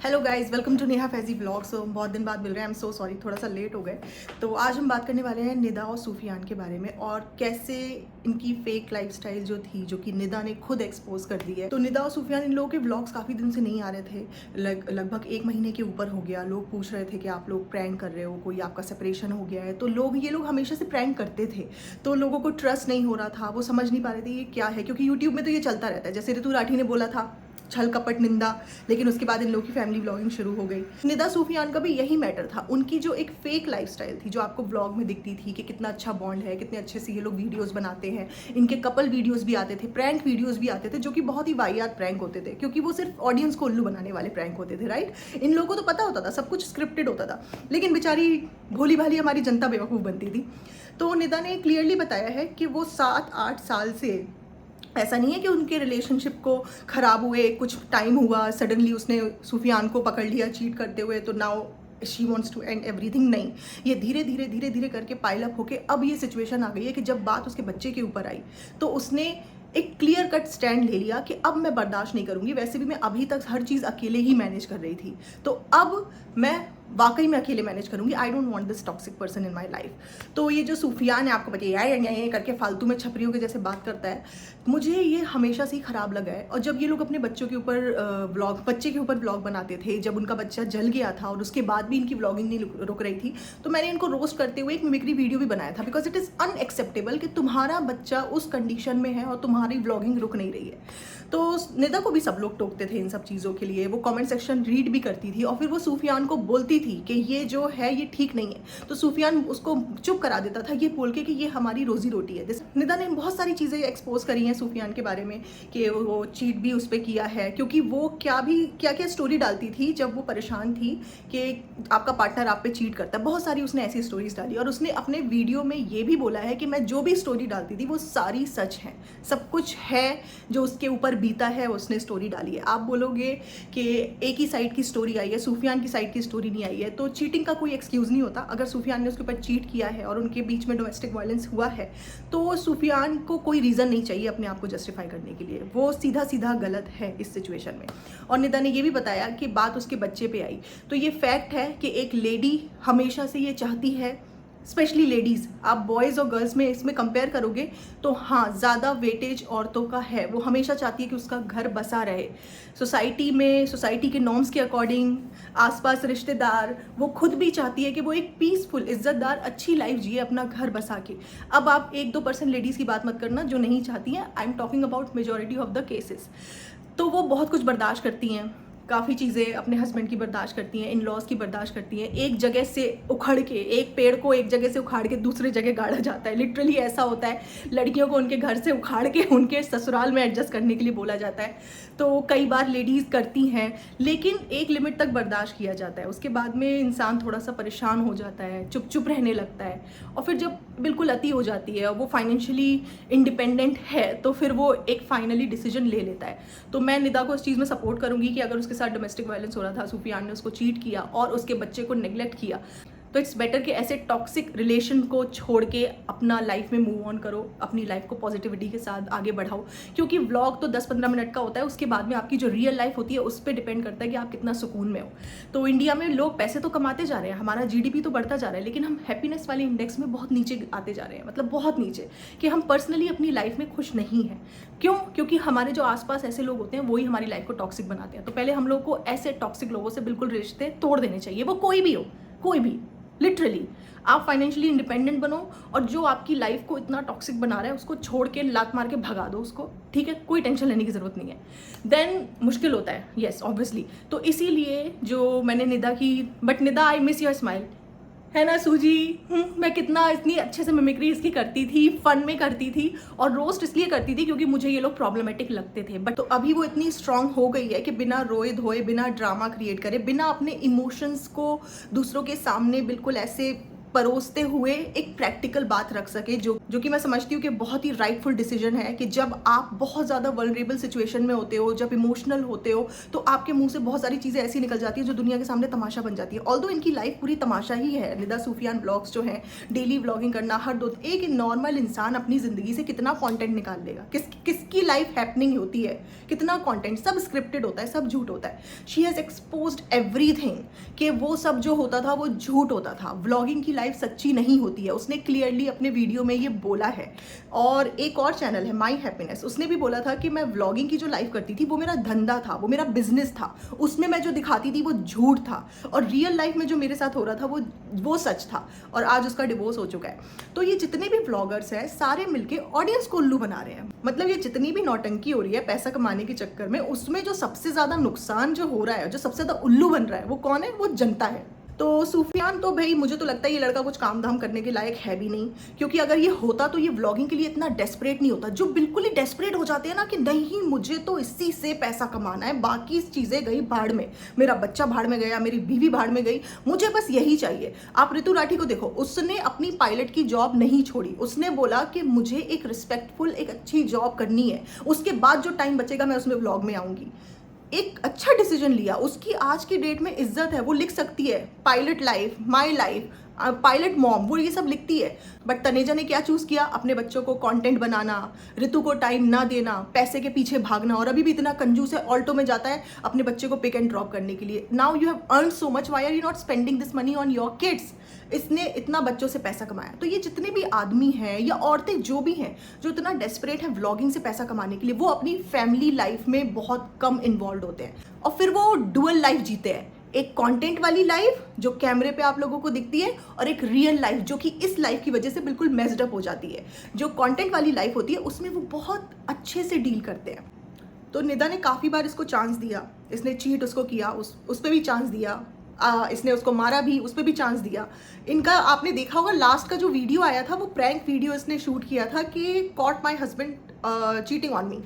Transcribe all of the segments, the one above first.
Hello guys, welcome to Neha Faizi blog. So बहुत दिन बाद मिल रहे हैं, आई एम सो सॉरी, थोड़ा सा लेट हो गए। तो आज हम बात करने वाले हैं निदा और सूफियान के बारे में और कैसे इनकी फेक लाइफस्टाइल जो थी, जो कि निदा ने खुद एक्सपोज कर दी है। तो निदा और सूफियान, इन लोगों के व्लॉग्स काफ़ी दिन से नहीं आ रहे थे, लगभग 1 महीने के ऊपर हो गया। लोग पूछ रहे थे कि आप लोग प्रैंक कर रहे हो, कोई आपका सेपरेशन हो गया है। तो ये लोग हमेशा से प्रैंक करते थे, तो लोगों को ट्रस्ट नहीं हो रहा था, वो समझ नहीं पा रहे थे ये क्या है, क्योंकि यूट्यूब में तो ये चलता रहता है। जैसे ऋतु राठी ने बोला था छल कपट निंदा, लेकिन उसके बाद इन लोगों की फैमिली व्लॉगिंग शुरू हो गई। निदा सूफियान का भी यही मैटर था। उनकी जो एक फेक लाइफस्टाइल थी, जो आपको व्लॉग में दिखती थी कि कितना अच्छा बॉन्ड है, कितने अच्छे से ये लोग वीडियोस बनाते हैं। इनके कपल वीडियोस भी आते थे, प्रैंक वीडियोस भी आते थे, जो कि बहुत ही वाहियात प्रैंक होते थे, क्योंकि वो सिर्फ ऑडियंस को उल्लू बनाने वाले प्रैंक होते थे। राइट, इन लोगों को तो पता होता था, सब कुछ स्क्रिप्टेड होता था, लेकिन बेचारी भोली भाली हमारी जनता बेवकूफ़ बनती थी। तो निदा ने क्लियरली बताया है कि वो 7-8 साल से, ऐसा नहीं है कि उनके रिलेशनशिप को ख़राब हुए कुछ टाइम हुआ, सडनली उसने सूफियान को पकड़ लिया चीट करते हुए, तो now she wants to end everything. नहीं, ये धीरे धीरे धीरे धीरे करके पाइल अप होके अब ये सिचुएशन आ गई है कि जब बात उसके बच्चे के ऊपर आई तो उसने एक क्लियर कट स्टैंड ले लिया कि अब मैं बर्दाश्त नहीं करूँगी। वैसे भी मैं अभी तक हर चीज़ अकेले ही मैनेज कर रही थी, तो अब मैं वाकई में अकेले मैनेज करूंगी। I don't want this toxic person in my life. तो ये जो सूफियान है, आपको पता है, ये करके फालतू में छपरियों के जैसे बात करता है, मुझे ये हमेशा से ही ख़राब लगा है। और जब ये लोग अपने बच्चों के ऊपर बच्चे के ऊपर व्लॉग बनाते थे, जब उनका बच्चा जल गया था और उसके बाद भी इनकी व्लॉगिंग नहीं रुक रही थी, तो मैंने इनको रोस्ट करते हुए एक मिमिक्री वीडियो भी बनाया था, बिकॉज इट इज़ अनएक्सेप्टेबल कि तुम्हारा बच्चा उस कंडीशन में है और तुम्हारी व्लॉगिंग रुक नहीं रही है। तो निदा को भी सब लोग टोकते थे इन सब चीज़ों के लिए। वो कमेंट सेक्शन रीड भी करती थी और फिर वो सूफियान को बोलती थी कि ये जो है ये ठीक नहीं है, तो सूफियान उसको चुप करा देता था ये बोल के कि ये हमारी रोजी रोटी है। जैसे निदा ने बहुत सारी चीज़ें एक्सपोज करी हैं सूफियान के बारे में कि वो चीट भी उस पर किया है, क्योंकि वो क्या क्या स्टोरी डालती थी जब वो परेशान थी कि आपका पार्टनर आप पे चीट करता है। बहुत सारी उसने ऐसी स्टोरीज डाली और उसने अपने वीडियो में ये भी बोला है कि मैं जो भी स्टोरी डालती थी वो सारी सच है, सब कुछ है जो उसके ऊपर बीता है उसने स्टोरी डाली है। आप बोलोगे कि एक ही साइड की स्टोरी आई है, सूफियान की साइड की स्टोरी नहीं आई है, तो चीटिंग का कोई एक्सक्यूज़ नहीं होता। अगर सूफियान ने उसके ऊपर चीट किया है और उनके बीच में डोमेस्टिक वायलेंस हुआ है, तो सूफियान को कोई रीज़न नहीं चाहिए अपने आप को जस्टिफाई करने के लिए। वो सीधा सीधा गलत है इस सिचुएशन में। और निदा ने ये भी बताया कि बात उसके बच्चे पे आई, तो ये फैक्ट है कि एक लेडी हमेशा से ये चाहती है, स्पेशली लेडीज़, आप बॉयज़ और गर्ल्स में इसमें कंपेयर करोगे तो हाँ, ज़्यादा वेटेज औरतों का है। वो हमेशा चाहती है कि उसका घर बसा रहे सोसाइटी में, सोसाइटी के नॉर्म्स के अकॉर्डिंग, आसपास रिश्तेदार, वो खुद भी चाहती है कि वो एक पीसफुल, इज्जतदार, अच्छी लाइफ जिए अपना घर बसा के। अब आप 1-2% लेडीज़ की बात मत करना जो नहीं चाहती हैं, I am talking about majority of the cases. तो वो बहुत कुछ बर्दाश्त करती हैं, काफ़ी चीज़ें अपने हस्बैंड की बर्दाश्त करती हैं, इन लॉज की बर्दाश्त करती हैं। एक जगह से उखड़ के, एक पेड़ को एक जगह से उखाड़ के दूसरे जगह गाड़ा जाता है, लिटरली ऐसा होता है। लड़कियों को उनके घर से उखाड़ के उनके ससुराल में एडजस्ट करने के लिए बोला जाता है, तो कई बार लेडीज़ करती हैं, लेकिन एक लिमिट तक बर्दाश्त किया जाता है। उसके बाद में इंसान थोड़ा सा परेशान हो जाता है, चुप चुप रहने लगता है, और फिर जब बिल्कुल अति हो जाती है और वो फाइनेंशियली इंडिपेंडेंट है, तो फिर वो एक फाइनली डिसीजन ले लेता है। तो मैं निदा को इस चीज़ में सपोर्ट करूँगी कि अगर उसके साथ डोमेस्टिक वायलेंस हो रहा था, सूफियान ने उसको चीट किया और उसके बच्चे को नेग्लेक्ट किया, तो इट्स बेटर कि ऐसे टॉक्सिक रिलेशन को छोड़ के अपना लाइफ में मूव ऑन करो, अपनी लाइफ को पॉजिटिविटी के साथ आगे बढ़ाओ। क्योंकि व्लॉग तो 10-15 मिनट का होता है, उसके बाद में आपकी जो रियल लाइफ होती है उस पर डिपेंड करता है कि आप कितना सुकून में हो। तो इंडिया में लोग पैसे तो कमाते जा रहे हैं, हमारा जीडीपी तो बढ़ता जा रहा है, लेकिन हम हैप्पीनेस वाले इंडेक्स में बहुत नीचे आते जा रहे हैं, मतलब बहुत नीचे, कि हम पर्सनली अपनी लाइफ में खुश नहीं हैं। क्यों? क्योंकि हमारे जो आसपास ऐसे लोग होते हैं वही हमारी लाइफ को टॉक्सिक बनाते हैं। तो पहले हम लोग को ऐसे टॉक्सिक लोगों से बिल्कुल रिश्ते तोड़ देने चाहिए, वो कोई भी हो, कोई भी। लिटरली आप फाइनेंशियली इंडिपेंडेंट बनो, और जो आपकी लाइफ को इतना टॉक्सिक बना रहा है उसको छोड़ के लात मार के भगा दो उसको, ठीक है? कोई टेंशन लेने की ज़रूरत नहीं है। देन मुश्किल होता है, येस ऑब्वियसली। तो इसीलिए जो मैंने निदा की, but Nida I miss your smile, है ना सूजी? मैं कितना इतनी अच्छे से मिमिक्री इसकी करती थी, फन में करती थी, और रोस्ट इसलिए करती थी क्योंकि मुझे ये लोग प्रॉब्लमेटिक लगते थे। बट तो अभी वो इतनी स्ट्रांग हो गई है कि बिना रोए धोए, बिना ड्रामा क्रिएट करे, बिना अपने इमोशंस को दूसरों के सामने बिल्कुल ऐसे परोसते हुए एक प्रैक्टिकल बात रख सके, जो कि मैं समझती हूँ कि बहुत ही राइटफुल डिसीजन है कि जब आप बहुत ज़्यादा वल्नरेबल सिचुएशन में होते हो, जब इमोशनल होते हो, तो आपके मुंह से बहुत सारी चीज़ें ऐसी निकल जाती है जो दुनिया के सामने तमाशा बन जाती है। ऑल्दो इनकी लाइफ पूरी तमाशा ही है। निदा सूफियान ब्लॉग्स जो हैं, डेली व्लॉगिंग करना, हर दो एक नॉर्मल इंसान अपनी ज़िंदगी से कितना कॉन्टेंट निकाल लेगा, किसकी लाइफ हैपनिंग होती है, कितना कॉन्टेंट, सब स्क्रिप्टेड होता है, सब झूठ होता है। शी हैज़ एक्सपोज्ड एवरीथिंग कि वो सब जो होता था वो झूठ होता था, व्लॉगिंग की लाइफ सच्ची नहीं होती है। उसने क्लियरली अपने वीडियो में ये बोला है। और एक और चैनल है माई हैप्पीनेस, उसने भी बोला था कि मैं व्लॉगिंग की जो लाइफ करती थी वो मेरा धंधा था, वो मेरा बिजनेस था, उसमें मैं जो दिखाती थी वो झूठ था, और रियल लाइफ में जो मेरे साथ हो रहा था वो सच था। और आज उसका डिवोर्स हो चुका है। तो ये जितने भी व्लॉगर्स हैं सारे मिलके ऑडियंस को उल्लू बना रहे हैं। मतलब ये जितनी भी नौटंकी हो रही है पैसा कमाने के चक्कर में, उसमें जो सबसे ज्यादा नुकसान जो हो रहा है, जो सबसे ज्यादा उल्लू बन रहा है, वो कौन है? वो जनता है। तो सूफियान तो भाई मुझे तो लगता है ये लड़का कुछ काम धाम करने के लायक है भी नहीं, क्योंकि अगर ये होता तो ये व्लॉगिंग के लिए इतना डेस्परेट नहीं होता। जो बिल्कुल ही डेस्परेट हो जाते हैं ना कि नहीं मुझे तो इसी से पैसा कमाना है, बाकी चीज़ें गई भाड़ में, मेरा बच्चा भाड़ में गया, मेरी बीवी भाड़ में गई, मुझे बस यही चाहिए। आप ऋतु राठी को देखो, उसने अपनी पायलट की जॉब नहीं छोड़ी, उसने बोला कि मुझे एक रिस्पेक्टफुल, एक अच्छी जॉब करनी है, उसके बाद जो टाइम बचेगा मैं उसमें व्लॉग में आऊँगी। एक अच्छा डिसीजन लिया, उसकी आज की डेट में इज्जत है, वो लिख सकती है pilot life, my life, pilot mom, वो ये सब लिखती है। बट तनेजा ने क्या चूज किया? अपने बच्चों को कंटेंट बनाना, ऋतु को टाइम ना देना, पैसे के पीछे भागना, और अभी भी इतना कंजूस है, ऑल्टो में जाता है अपने बच्चे को पिक एंड ड्रॉप करने के लिए। Now you have earn so much, why are you not spending this money on your kids? इसने इतना बच्चों से पैसा कमाया। तो ये जितने भी आदमी हैं या औरतें जो भी हैं जो इतना डेस्परेट है व्लॉगिंग से पैसा कमाने के लिए, वो अपनी फैमिली लाइफ में बहुत कम इन्वॉल्व होते हैं, और फिर वो डुअल लाइफ जीते हैं। एक कंटेंट वाली लाइफ जो कैमरे पे आप लोगों को दिखती है, और एक रियल लाइफ जो कि इस लाइफ की वजह से बिल्कुल मेस्ड अप हो जाती है। जो कंटेंट वाली लाइफ होती है उसमें वो बहुत अच्छे से डील करते हैं। तो निदा ने काफ़ी बार इसको चांस दिया, इसने चीट उसको किया, उस पर भी चांस दिया, इसने उसको मारा भी, उस पर भी चांस दिया। इनका आपने देखा होगा लास्ट का जो वीडियो आया था वो प्रैंक वीडियो इसने शूट किया था कि caught my husband cheating on me.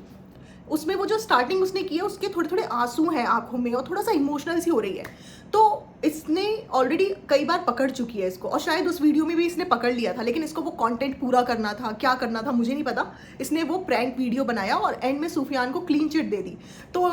उसमें वो जो स्टार्टिंग उसने किया उसके थोड़े थोड़े आंसू हैं आंखों में, और थोड़ा सा इमोशनल सी हो रही है। तो इसने ऑलरेडी कई बार पकड़ चुकी है इसको, और शायद उस वीडियो में भी इसने पकड़ लिया था, लेकिन इसको वो कंटेंट पूरा करना था, क्या करना था मुझे नहीं पता। इसने वो प्रैंक वीडियो बनाया और एंड में सूफियान को क्लीन चिट दे दी। तो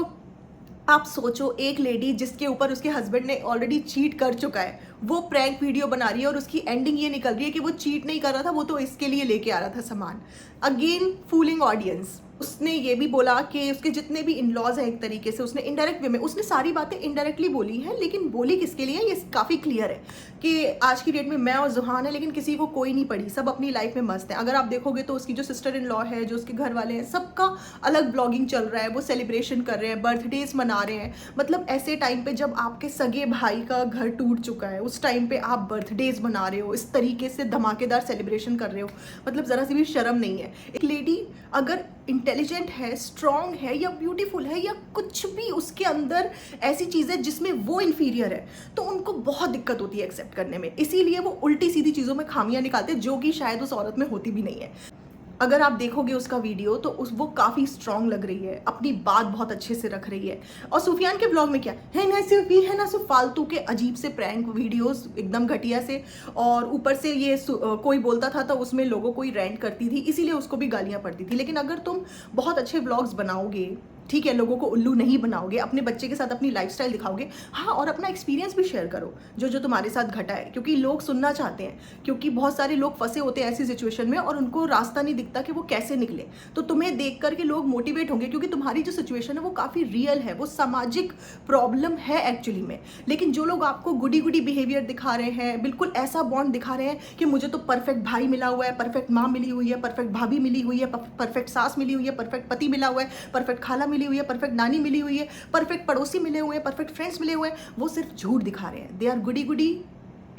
आप सोचो, एक लेडी जिसके ऊपर उसके हस्बैंड ने ऑलरेडी चीट कर चुका है, वो प्रैंक वीडियो बना रही है, और उसकी एंडिंग ये निकल रही है कि वो चीट नहीं कर रहा था, वो तो इसके लिए लेके आ रहा था सामान। Again fooling audience. उसने ये भी बोला कि उसके जितने भी इन लॉज हैं, एक तरीके से उसने इनडायरेक्ट वे में, उसने सारी बातें इनडायरेक्टली बोली हैं, लेकिन बोली किसके लिए ये काफ़ी क्लियर है कि आज की डेट में मैं और जुहान है, लेकिन किसी को कोई नहीं पड़ी, सब अपनी लाइफ में मस्त है। अगर आप देखोगे तो उसकी जो सिस्टर इन लॉ है, जो उसके घर वाले हैं, सबका अलग ब्लॉगिंग चल रहा है, वो सेलिब्रेशन कर रहे हैं, बर्थडेज मना रहे हैं। मतलब ऐसे टाइम पे जब आपके सगे भाई का घर टूट चुका है, उस टाइम पे आप बर्थडेज मना रहे हो, इस तरीके से धमाकेदार सेलिब्रेशन कर रहे हो, मतलब ज़रा सी भी शर्म नहीं है। एक लेडी अगर इंटेलिजेंट है, स्ट्रॉन्ग है, या ब्यूटीफुल है, या कुछ भी उसके अंदर ऐसी चीज़ है जिसमें वो इन्फीरियर है, तो उनको बहुत दिक्कत होती है एक्सेप्ट करने में। इसीलिए वो उल्टी सीधी चीज़ों में खामियां निकालते हैं जो कि शायद उस औरत में होती भी नहीं है। अगर आप देखोगे उसका वीडियो तो वो काफ़ी स्ट्रॉन्ग लग रही है, अपनी बात बहुत अच्छे से रख रही है। और सूफियान के ब्लॉग में क्या है ना, सिर्फ ये है ना, सिर्फ फालतू के अजीब से प्रैंक वीडियोस एकदम घटिया से, और ऊपर से ये कोई बोलता था तो उसमें लोगों को ही रेंट करती थी, इसीलिए उसको भी गालियाँ पड़ती थी। लेकिन अगर तुम बहुत अच्छे व्लॉग्स बनाओगे, ठीक है, लोगों को उल्लू नहीं बनाओगे, अपने बच्चे के साथ अपनी लाइफस्टाइल दिखाओगे, हाँ, और अपना एक्सपीरियंस भी शेयर करो जो जो तुम्हारे साथ घटा है, क्योंकि लोग सुनना चाहते हैं। क्योंकि बहुत सारे लोग फंसे होते हैं ऐसी सिचुएशन में और उनको रास्ता नहीं दिखता कि वो कैसे निकले। तो तुम्हें देख करके लोग मोटिवेट होंगे, क्योंकि तुम्हारी जो सिचुएशन है वो काफ़ी रियल है, वो सामाजिक प्रॉब्लम है एक्चुअली में। लेकिन जो लोग आपको गुडी गुडी बिहेवियर दिखा रहे हैं, बिल्कुल ऐसा बॉन्ड दिखा रहे हैं कि मुझे तो परफेक्ट भाई मिला हुआ है, परफेक्ट माँ मिली हुई है, परफेक्ट भाभी मिली हुई है, परफेक्ट सास मिली हुई है, परफेक्ट पति मिला हुआ है, परफेक्ट खाला मिली हुई है, परफेक्ट नानी मिली हुई है, परफेक्ट पड़ोसी मिले हुए हैं, परफेक्ट फ्रेंड्स मिले हुए हैं, वो सिर्फ झूठ दिखा रहे हैं। They are goody goody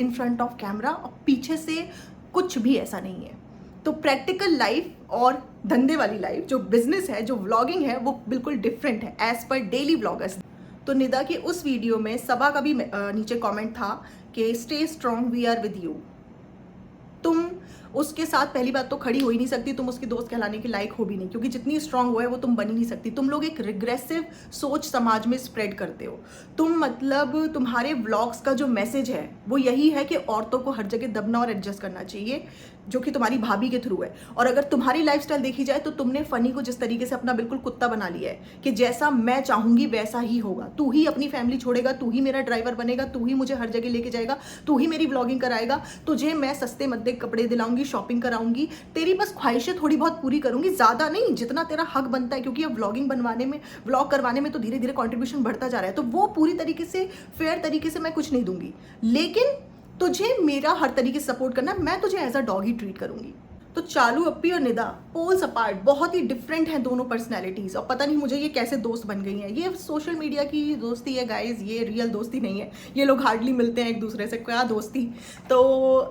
in front of camera, और पीछे से कुछ भी ऐसा नहीं है। तो प्रैक्टिकल लाइफ और धंधे वाली लाइफ, जो बिजनेस है, जो व्लॉगिंग है, वो बिल्कुल डिफरेंट है एज पर डेली व्लॉगर्स। तो निदा के उस वीडियो में सबा का भी नीचे कमेंट था कि stay strong, we are with you. तुम उसके साथ पहली बात तो खड़ी हो ही नहीं सकती, तुम उसकी दोस्त कहलाने के लायक हो भी नहीं, क्योंकि जितनी स्ट्रांग वो है वो तुम बन ही नहीं सकती। तुम लोग एक रिग्रेसिव सोच समाज में स्प्रेड करते हो। तुम मतलब तुम्हारे व्लॉग्स का जो मैसेज है वो यही है कि औरतों को हर जगह दबना और एडजस्ट करना चाहिए, जो कि तुम्हारी भाभी के थ्रू है। और अगर तुम्हारी लाइफस्टाइल देखी जाए तो तुमने फनी को जिस तरीके से अपना बिल्कुल कुत्ता बना लिया है कि जैसा मैं चाहूंगी वैसा ही होगा, तू ही अपनी फैमिली छोड़ेगा, तू ही मेरा ड्राइवर बनेगा, तू ही मुझे हर जगह लेके जाएगा, तू ही मेरी व्लॉगिंग कराएगा, तुझे मैं सस्ते मद्दे कपड़े दिलाऊंगी, शॉपिंग कराऊंगी, तेरी बस ख्वाहिशें थोड़ी बहुत पूरी करूंगी, ज्यादा नहीं, जितना तेरा हक बनता है। क्योंकि अब व्लॉगिंग बनवाने में, व्लॉग करवाने में तो धीरे धीरे कॉन्ट्रीब्यूशन बढ़ता जा रहा है, तो वो पूरी तरीके से फेयर तरीके से मैं कुछ नहीं दूंगी, लेकिन तुझे मेरा हर तरीके से सपोर्ट करना, मैं तुझे एज अ डॉग ही ट्रीट करूंगी। तो चालू अप्पी और निदा पोल्स अपार्ट, बहुत ही डिफरेंट हैं दोनों पर्सनैलिटीज़, और पता नहीं मुझे ये कैसे दोस्त बन गई हैं। ये सोशल मीडिया की दोस्ती है गाइज, ये रियल दोस्ती नहीं है। ये लोग हार्डली मिलते हैं एक दूसरे से, क्या दोस्ती। तो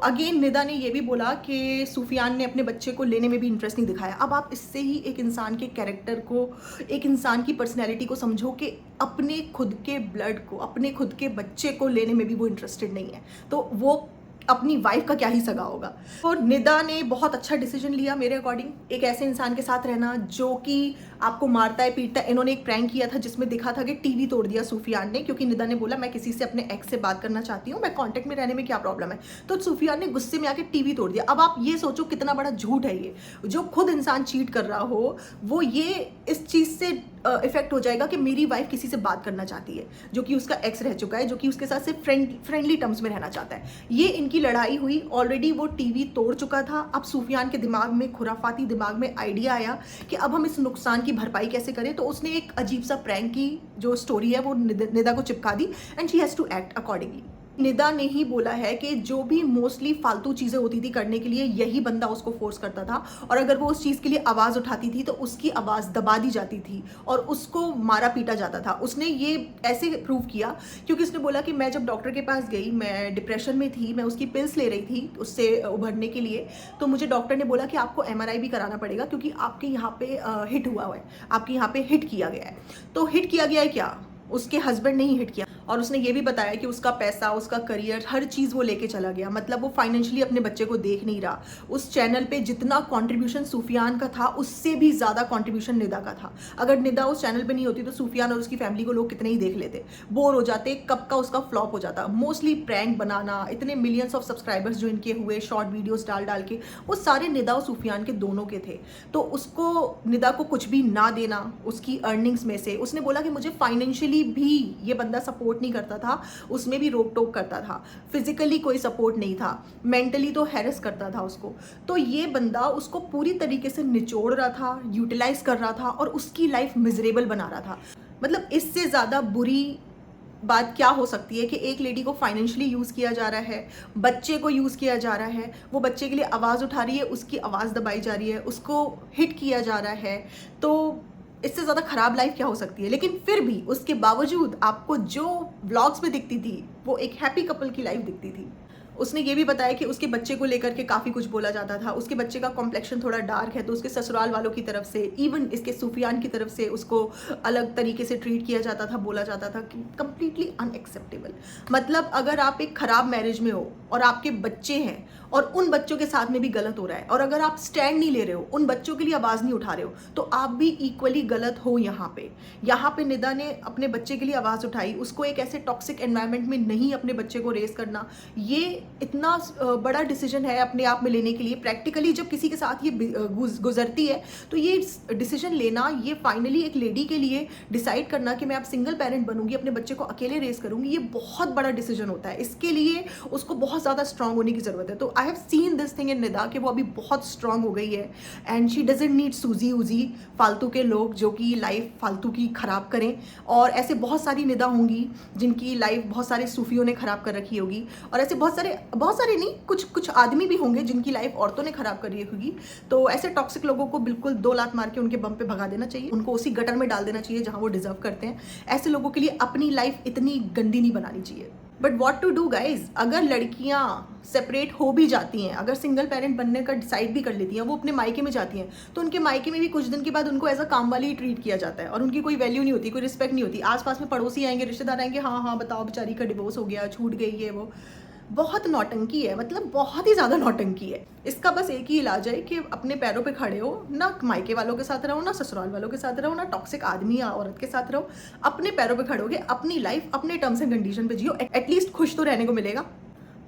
अगेन निदा ने ये भी बोला कि सूफियान ने अपने बच्चे को लेने में भी इंटरेस्ट नहीं दिखाया। अब आप इससे ही एक इंसान के कैरेक्टर को, एक इंसान की पर्सनैलिटी को समझो कि अपने खुद के ब्लड को, अपने खुद के बच्चे को लेने में भी वो इंटरेस्टेड नहीं है, तो वो अपनी वाइफ का क्या ही सगा होगा। तो निदा ने बहुत अच्छा डिसीजन लिया मेरे अकॉर्डिंग, एक ऐसे इंसान के साथ रहना जो कि आपको मारता है पीटता है। इन्होंने एक प्रैंक किया था जिसमें दिखा था कि टीवी तोड़ दिया सूफियान ने, क्योंकि निदा ने बोला मैं किसी से अपने एक्स से बात करना चाहती हूँ, मैं कांटेक्ट में रहने में क्या प्रॉब्लम है। तो सूफियान ने गुस्से में आके टीवी तोड़ दिया। अब आप ये सोचो कितना बड़ा झूठ है ये, जो खुद इंसान चीट कर रहा हो वो ये इस चीज़ से इफेक्ट हो जाएगा कि मेरी वाइफ किसी से बात करना चाहती है, जो कि उसका एक्स रह चुका है, जो कि उसके साथ सिर्फ फ्रेंडली टर्म्स में रहना चाहता है। ये इनकी लड़ाई हुई, ऑलरेडी वो टीवी तोड़ चुका था। अब सूफियान के दिमाग में, खुराफाती दिमाग में आइडिया आया कि अब हम इस नुकसान की भरपाई कैसे करें। तो उसने एक अजीब सा प्रैंक की जो स्टोरी है वो निदा को चिपका दी, and she has to act accordingly. Nida ने ही बोला है कि जो भी मोस्टली फालतू चीज़ें होती थी करने के लिए, यही बंदा उसको फोर्स करता था, और अगर वो उस चीज़ के लिए आवाज़ उठाती थी तो उसकी आवाज़ दबा दी जाती थी और उसको मारा पीटा जाता था। उसने ये ऐसे प्रूव किया क्योंकि उसने बोला कि मैं जब डॉक्टर के पास गई, मैं डिप्रेशन में थी, मैं उसकी पिल्स ले रही थी उससे उभरने के लिए, तो मुझे डॉक्टर ने बोला कि आपको MRI भी कराना पड़ेगा क्योंकि आपके यहाँ पे हिट हुआ है, आपके यहाँ पे हिट किया गया है। तो हिट किया गया है क्या? उसके हस्बैंड ने ही हिट किया। और उसने ये भी बताया कि उसका पैसा, उसका करियर, हर चीज़ वो लेके चला गया। मतलब वो फाइनेंशियली अपने बच्चे को देख नहीं रहा। उस चैनल पे जितना कंट्रीब्यूशन सूफियान का था उससे भी ज़्यादा कंट्रीब्यूशन निदा का था। अगर निदा उस चैनल पे नहीं होती तो सूफियान और उसकी फैमिली को लोग कितने ही देख लेते, बोर हो जाते, कब का उसका फ्लॉप हो जाता। मोस्टली प्रैंक बनाना, इतने मिलियंस ऑफ सब्सक्राइबर्स जो इनके हुए शॉर्ट वीडियोज़ डाल डाल के, वो सारे निदा और सूफियान के दोनों के थे। तो उसको, निदा को कुछ भी ना देना उसकी अर्निंग्स में से, उसने बोला कि मुझे फाइनेंशियली भी ये बंदा सपोर्ट नहीं करता था, उसमें भी रोक टोक करता था, फिजिकली कोई सपोर्ट नहीं था, मेंटली तो हैरेस करता था उसको। तो ये बंदा उसको पूरी तरीके से निचोड़ रहा था, यूटिलाइज कर रहा था और उसकी लाइफ मिजरेबल बना रहा था। मतलब इससे ज़्यादा बुरी बात क्या हो सकती है कि एक लेडी को फाइनेंशियली यूज़ किया जा रहा है, बच्चे को यूज़ किया जा रहा है, वो बच्चे के लिए आवाज़ उठा रही है, उसकी आवाज़ दबाई जा रही है, उसको हिट किया जा रहा है। तो इससे ज़्यादा ख़राब लाइफ क्या हो सकती है। लेकिन फिर भी उसके बावजूद आपको जो व्लॉग्स में दिखती थी वो एक हैप्पी कपल की लाइफ दिखती थी। उसने ये भी बताया कि उसके बच्चे को लेकर के काफ़ी कुछ बोला जाता था। उसके बच्चे का कॉम्प्लेक्शन थोड़ा डार्क है तो उसके ससुराल वालों की तरफ से, इवन इसके सूफियान की तरफ से उसको अलग तरीके से ट्रीट किया जाता था, बोला जाता था कि कंप्लीटली अनएक्सेप्टेबल। मतलब अगर आप एक ख़राब मैरिज में हो और आपके बच्चे हैं और उन बच्चों के साथ में भी गलत हो रहा है, और अगर आप स्टैंड नहीं ले रहे हो, उन बच्चों के लिए आवाज़ नहीं उठा रहे हो, तो आप भी इक्वली गलत हो। यहाँ पे निदा ने अपने बच्चे के लिए आवाज़ उठाई, उसको एक ऐसे टॉक्सिक एनवायरनमेंट में नहीं अपने बच्चे को रेस करना, ये इतना बड़ा डिसीजन है अपने आप में लेने के लिए। प्रैक्टिकली जब किसी के साथ ये गुजरती है तो ये डिसीजन लेना, ये फाइनली एक लेडी के लिए डिसाइड करना कि मैं अब सिंगल पेरेंट बनूंगी, अपने बच्चे को अकेले रेस करूंगी, ये बहुत बड़ा डिसीजन होता है। इसके लिए उसको बहुत ज़्यादा स्ट्रांग होने की ज़रूरत है। तो I have seen this thing in Nida कि वो अभी बहुत स्ट्रांग हो गई है, एंड शी डजंट नीड सूजी उजी फालतू के लोग जो कि लाइफ फालतू की ख़राब करें। और ऐसे बहुत सारी निदा होंगी जिनकी लाइफ बहुत सारे सूफियों ने ख़राब कर रखी होगी, और ऐसे बहुत सारे नहीं, कुछ आदमी भी होंगे जिनकी लाइफ औरतों ने ख़राब करी होगी। तो ऐसे टॉक्सिक लोगों को बिल्कुल 2 लात मार के उनके बम पे भगा देना चाहिए, उनको उसी गटर में डाल देना चाहिए जहाँ वो डिजर्व करते हैं। ऐसे लोगों के लिए अपनी लाइफ इतनी गंदी नहीं बनानी चाहिए। But what to do guys, अगर लड़कियां सेपरेट हो भी जाती हैं, अगर सिंगल पेरेंट बनने का डिसाइड भी कर लेती हैं, वो अपने मायके में जाती हैं, तो उनके मायके में भी कुछ दिन के बाद उनको एज अ काम वाली ही ट्रीट किया जाता है और उनकी कोई वैल्यू नहीं होती, कोई रिस्पेक्ट नहीं होती। आसपास में पड़ोसी आएंगे, रिश्तेदार आएंगे, हाँ हाँ बताओ बेचारी का डिवोर्स हो गया, छूट गई है वो। बहुत नौटंकी है, मतलब बहुत ही ज़्यादा नौटंकी है। इसका बस एक ही इलाज है कि अपने पैरों पे खड़े हो, ना मायके वालों के साथ रहो, ना ससुराल वालों के साथ रहो, ना टॉक्सिक आदमी या औरत के साथ रहो। अपने पैरों पे खड़े होगे, अपनी लाइफ अपने टर्म्स एंड कंडीशन पे जियो, एटलीस्ट खुश तो रहने को मिलेगा।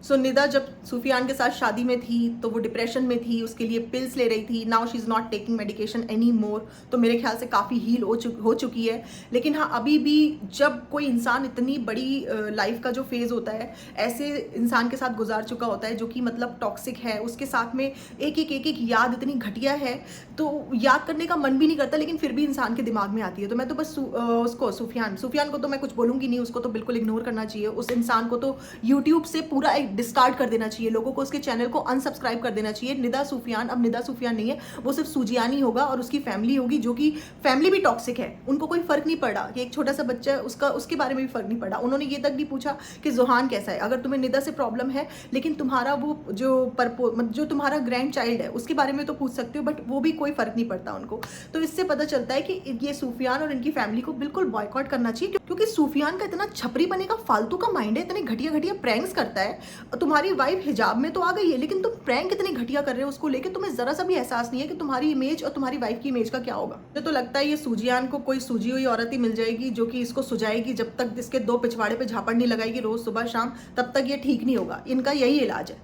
सो निदा जब सूफियान के साथ शादी में थी तो वो डिप्रेशन में थी, उसके लिए पिल्स ले रही थी। Now she is not taking medication any more, तो मेरे ख्याल से काफ़ी हील हो चुकी है। लेकिन हाँ, अभी भी जब कोई इंसान इतनी बड़ी लाइफ का जो फेज़ होता है, ऐसे इंसान के साथ गुजार चुका होता है जो कि मतलब टॉक्सिक है, उसके साथ में एक याद इतनी घटिया है, तो याद करने का मन भी नहीं करता, लेकिन फिर भी इंसान के दिमाग में आती है। तो मैं तो बस उसको सूफियान को तो मैं कुछ बोलूँगी नहीं, उसको तो बिल्कुल इग्नोर करना चाहिए। उस इंसान को तो यूट्यूब से पूरा डिस्कार्ड कर देना चाहिए, लोगों को उसके चैनल को अनसब्सक्राइब कर देना चाहिए। निदा सूफियान अब निदा सूफियान नहीं है, वो सिर्फ सूजियानी होगा और उसकी फैमिली होगी, जो कि फैमिली भी टॉक्सिक है। उनको कोई फर्क नहीं पड़ा कि एक छोटा सा बच्चा है, उसके बारे में भी फर्क नहीं पड़ा। उन्होंने ये तक नहीं पूछा कि जोहान कैसा है। अगर तुम्हें निदा से प्रॉब्लम है, लेकिन तुम्हारा वो जो तुम्हारा ग्रैंड चाइल्ड है उसके बारे में तो पूछ सकते हो, बट वो भी कोई फर्क नहीं पड़ता उनको। तो इससे पता चलता है कि ये सूफियान और इनकी फैमिली को बिल्कुल बॉयकॉट करना चाहिए, क्योंकि सूफियान का इतना छपरी बने का फालतू का माइंड है, इतने घटिया घटिया प्रैंक्स करता है। तुम्हारी वाइफ हिजाब में तो आ गई है, लेकिन तुम प्रैंक इतने घटिया कर रहे हो उसको लेके, तुम्हें जरा सा भी एहसास नहीं है कि तुम्हारी इमेज और तुम्हारी वाइफ की इमेज का क्या होगा। मुझे तो लगता है ये सूजियान को कोई सूजी हुई औरत ही मिल जाएगी जो कि इसको सुझाएगी। जब तक इसके 2 पिछवाड़े पे झापड़ नहीं लगाएगी रोज सुबह शाम, तब तक ये ठीक नहीं होगा। इनका यही इलाज है।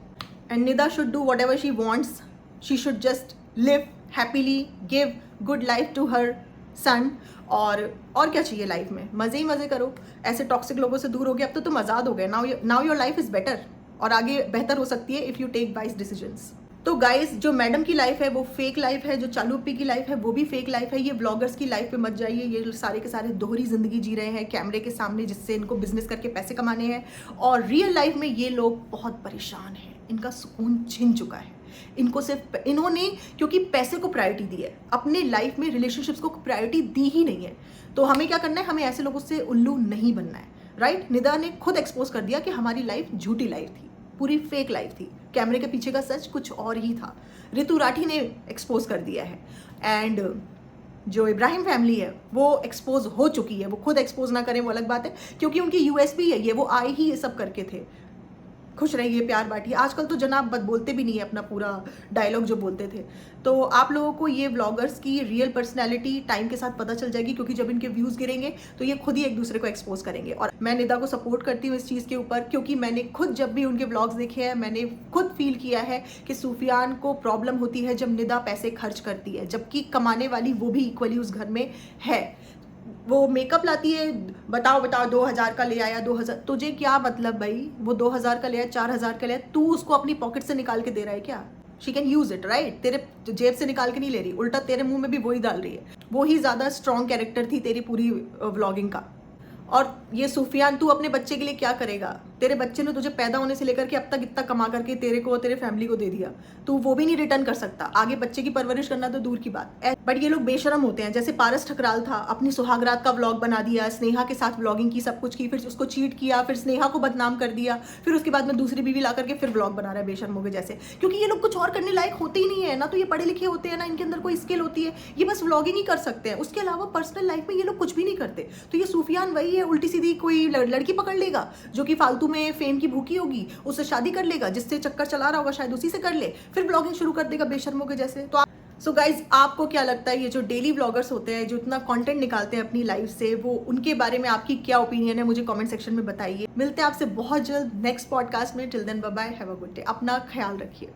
And Nida should do whatever she wants, she should just live happily, give good life to her son. और क्या चाहिए लाइफ में, मजे ही मजे करो। ऐसे टॉक्सिक लोगों से दूर हो गए, अब तो तुम आज़ाद हो गए। Now your life is better, और आगे बेहतर हो सकती है if you take wise decisions. तो गाइस, जो मैडम की लाइफ है वो फेक लाइफ है, जो चालूपी की लाइफ है वो भी फेक लाइफ है। ये ब्लॉगर्स की लाइफ पे मत जाइए, ये सारे के सारे दोहरी जिंदगी जी रहे हैं कैमरे के सामने, जिससे इनको बिजनेस करके पैसे कमाने हैं। और रियल लाइफ में ये लोग बहुत परेशान हैं, इनका सुकून छिन चुका है। इनको सिर्फ इन्होंने क्योंकि पैसे को प्रायोरिटी दी है, अपने लाइफ में रिलेशनशिप्स को प्रायोरिटी दी ही नहीं है। तो हमें क्या करना है, हमें ऐसे लोगों से उल्लू नहीं बनना है, राइट। निदा ने खुद एक्सपोज कर दिया कि हमारी लाइफ झूठी लाइफ थी, पूरी फेक लाइफ थी, कैमरे के पीछे का सच कुछ और ही था। ऋतु राठी ने एक्सपोज कर दिया है। एंड जो इब्राहिम फैमिली है वो एक्सपोज हो चुकी है। वो खुद एक्सपोज ना करें वो अलग बात है, क्योंकि उनकी यूएसपी है ये, वो आए ही ये सब करके थे। खुश रहिए, प्यार बांटिए। आजकल तो जनाब बोलते भी नहीं है अपना पूरा डायलॉग जो बोलते थे। तो आप लोगों को ये व्लॉगर्स की रियल पर्सनैलिटी टाइम के साथ पता चल जाएगी, क्योंकि जब इनके व्यूज़ गिरेंगे तो ये खुद ही एक दूसरे को एक्सपोज करेंगे। और मैं निदा को सपोर्ट करती हूँ इस चीज़ के ऊपर, क्योंकि मैंने खुद जब भी उनके व्लॉग्स देखे हैं, मैंने खुद फील किया है कि सूफियान को प्रॉब्लम होती है जब निदा पैसे खर्च करती है, जबकि कमाने वाली वो भी इक्वली उस घर में है। वो मेकअप लाती है, बताओ 2000 का ले आया, 2000, तुझे क्या मतलब भाई, वो 2000 का ले आया, 4000 का ले आया, तू उसको अपनी पॉकेट से निकाल के दे रहा है क्या? She can use it, right. तेरे जेब से निकाल के नहीं ले रही, उल्टा तेरे मुंह में भी वही डाल रही है। वो ही ज़्यादा स्ट्रॉन्ग कैरेक्टर थी तेरी पूरी व्लॉगिंग का। और ये सूफियान, तू अपने बच्चे के लिए क्या करेगा? तेरे बच्चे ने तुझे पैदा होने से लेकर के अब तक इतना कमा करके तेरे को, तेरे फैमिली को दे दिया, तू वो भी नहीं रिटर्न कर सकता। आगे बच्चे की परवरिश करना तो दूर की बात। बट ये लोग बेशरम होते हैं। जैसे पारस ठकराल था, अपनी सुहागरात का व्लॉग बना दिया, स्नेहा के साथ व्लॉगिंग की, सब कुछ की, फिर उसको चीट किया, फिर स्नेहा को बदनाम कर दिया, फिर उसके बाद में दूसरी बीवी ला करके फिर व्लॉग बना रहा है बेशरमों के जैसे। क्योंकि ये लोग कुछ और करने लायक होते ही नहीं है ना, तो ये पढ़े लिखे होते हैं ना, इनके अंदर कोई स्किल होती है, ये बस व्लॉगिंग ही कर सकते हैं। उसके अलावा पर्सनल लाइफ में ये लोग कुछ भी नहीं करते। तो ये सूफियान वही है, उल्टी सीधी कोई लड़की पकड़ लेगा जो कि फालतू में फेम की भूखी होगी, उससे शादी कर लेगा, जिससे चक्कर चला रहा होगा शायद उसी से कर ले, फिर ब्लॉगिंग शुरू कर देगा बेशर्मों के जैसे। तो सो गाइज, आपको क्या लगता है ये जो डेली ब्लॉगर्स होते हैं, जो इतना कंटेंट निकालते हैं अपनी लाइफ से, वो उनके बारे में आपकी क्या ओपिनियन है, मुझे कमेंट सेक्शन में बताइए। मिलते हैं आपसे बहुत जल्द नेक्स्ट पॉडकास्ट में। Till then bye bye, have a good day, अपना ख्याल रखिए।